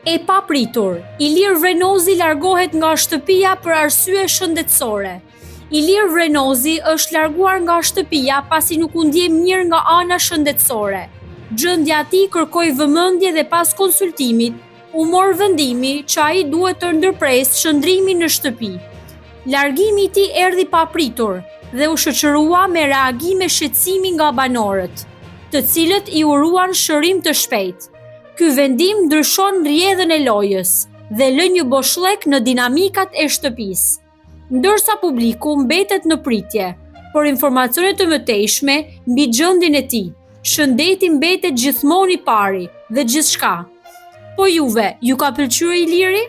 E papritur, Ilir Vrenozi largohet nga shtëpia për arsye shëndetësore. Ilir Vrenozi është larguar nga shtëpia pasi nuk u ndje mirë nga ana shëndetësore. Gjendja e tij kërkoi vëmendje dhe pas konsultimit u mor vendimi që ai duhet të ndërpresë shëndrimin në shtëpi. Largimi i tij erdhi papritur dhe u shoqërua me reagime shqetësimi nga banorët, të cilët i uruan shërim të shpejtë. Ky vendim ndryshon rrjedhën e lojës dhe lë një boshllëk në dinamikat e shtëpisë. Ndërsa publiku mbetet në pritje për informacione të mëtejshme mbi gjendjen e tij, shëndeti mbetet gjithmonë i pari dhe gjithçka. Po juve, ju ka pëlqyer Iliri?